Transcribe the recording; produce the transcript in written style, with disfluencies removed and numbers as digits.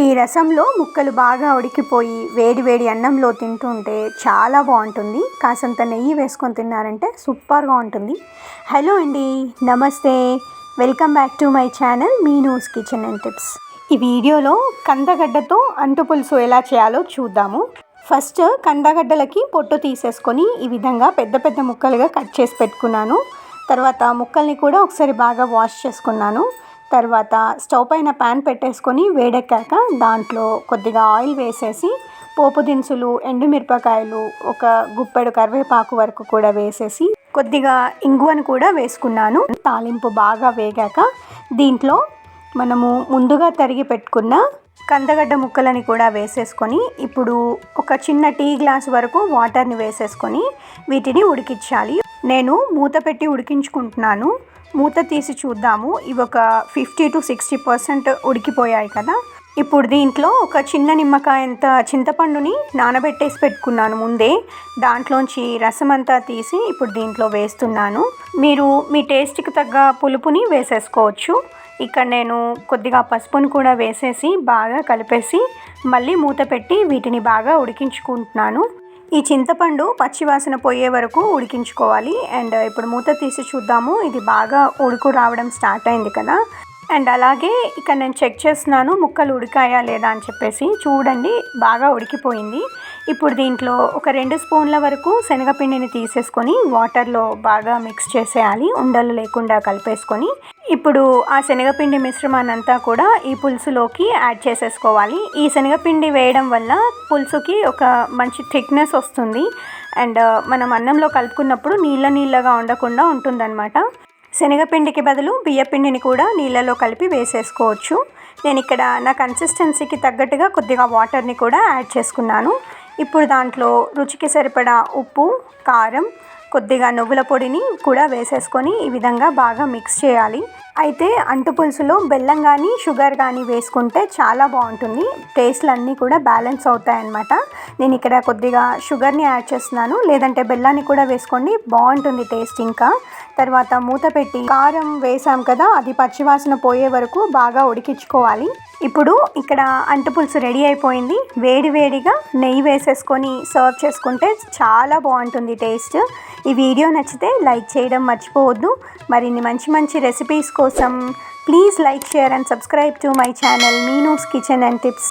ఈ రసంలో ముక్కలు బాగా ఉడికిపోయి వేడి వేడి అన్నంలో తింటుంటే చాలా బాగుంటుంది. కాసంత నెయ్యి వేసుకొని తిన్నారంటే సూపర్గా ఉంటుంది. హలో అండి, నమస్తే, welcome back to my channel Meenu's kitchen and tips. ఈ వీడియోలో కందగడ్డతో అంటు పులుసు ఎలా చేయాలో చూద్దాము. ఫస్ట్ కందగడ్డలకి పొట్టు తీసేసుకొని ఈ విధంగా పెద్ద పెద్ద ముక్కలుగా కట్ చేసి పెట్టుకున్నాను. తర్వాత ముక్కల్ని కూడా ఒకసారి బాగా వాష్ చేసుకున్నాను. తర్వాత స్టవ్ పైన ప్యాన్ పెట్టేసుకొని వేడెక్కాక దాంట్లో కొద్దిగా ఆయిల్ వేసేసి పోపు దినుసులు, ఎండుమిరపకాయలు, ఒక గుప్పెడు కరివేపాకు వరకు కూడా వేసేసి కొద్దిగా ఇంగువను కూడా వేసుకున్నాను. తాలింపు బాగా వేగాక దీంట్లో మనము ముందుగా తరిగి పెట్టుకున్న కందగడ్డ ముక్కలని కూడా వేసేసుకొని ఇప్పుడు ఒక చిన్న టీ గ్లాస్ వరకు వాటర్ని వేసేసుకొని వీటిని ఉడికించాలి. నేను మూత పెట్టి ఉడికించుకుంటున్నాను. మూత తీసి చూద్దాము. ఇవి ఒక 50 to 60% ఉడికిపోయాయి కదా. ఇప్పుడు దీంట్లో ఒక చిన్న నిమ్మకాయంత చింతపండుని నానబెట్టేసి పెట్టుకున్నాను ముందే. దాంట్లోంచి రసం అంతా తీసి ఇప్పుడు దీంట్లో వేస్తున్నాను. మీరు మీ టేస్ట్కి తగ్గ పులుపుని వేసేసుకోవచ్చు. ఇక్కడ నేను కొద్దిగా పసుపుని కూడా వేసేసి బాగా కలిపేసి మళ్ళీ మూత పెట్టి వీటిని బాగా ఉడికించుకుంటున్నాను. ఈ చింతపండు పచ్చివాసన పోయే వరకు ఉడికించుకోవాలి. అండ్ ఇప్పుడు మూత తీసి చూద్దాము. ఇది బాగా ఉడుకు రావడం స్టార్ట్ అయింది కదా. అండ్ అలాగే ఇక్కడ నేను చెక్ చేస్తున్నాను ముక్కలు ఉడికాయా లేదా అని చెప్పేసి. చూడండి, బాగా ఉడికిపోయింది. ఇప్పుడు దీంట్లో ఒక 2 స్పూన్ల వరకు శనగపిండిని తీసేసుకొని వాటర్లో బాగా మిక్స్ చేసేయాలి, ఉండలు లేకుండా కలిపేసుకొని. ఇప్పుడు ఆ శనగపిండి మిశ్రమాన్ని అంతా కూడా ఈ పులుసులోకి యాడ్ చేసేసుకోవాలి. ఈ శనగపిండి వేయడం వల్ల పులుసుకి ఒక మంచి థిక్నెస్ వస్తుంది. అండ్ మనం అన్నంలో కలుపుకున్నప్పుడు నీళ్ళగా ఉండకుండా ఉంటుందన్నమాట. శనగపిండికి బదులు బియ్యపిండిని కూడా నీళ్ళలో కలిపి వేసేసుకోవచ్చు. నేను ఇక్కడ నా కన్సిస్టెన్సీకి తగ్గట్టుగా కొద్దిగా వాటర్ని కూడా యాడ్ చేసుకున్నాను. ఇప్పుడు దాంట్లో రుచికి సరిపడా ఉప్పు, కారం, కొద్దిగా నువ్వుల పొడిని కూడా వేసేసుకొని ఈ విధంగా బాగా మిక్స్ చేయాలి. అయితే అంటు పులుసులో బెల్లం కానీ షుగర్ కానీ వేసుకుంటే చాలా బాగుంటుంది. టేస్ట్లు అన్నీ కూడా బ్యాలెన్స్ అవుతాయన్నమాట. నేను ఇక్కడ కొద్దిగా షుగర్ని యాడ్ చేస్తున్నాను, లేదంటే బెల్లాన్ని కూడా వేసుకోండి, బాగుంటుంది టేస్ట్. ఇంకా తర్వాత మూత పెట్టి కారం వేసాం కదా, అది పచ్చివాసన పోయే వరకు బాగా ఉడికించుకోవాలి. ఇప్పుడు ఇక్కడ అంటు పులుసు రెడీ అయిపోయింది. వేడిగా నెయ్యి వేసేసుకొని సర్వ్ చేసుకుంటే చాలా బాగుంటుంది టేస్ట్. ఈ వీడియో నచ్చితే లైక్ చేయడం మర్చిపోవద్దు. మరిన్ని మంచి రెసిపీస్ కోసం please like, share and subscribe to my channel Meenu's kitchen and tips.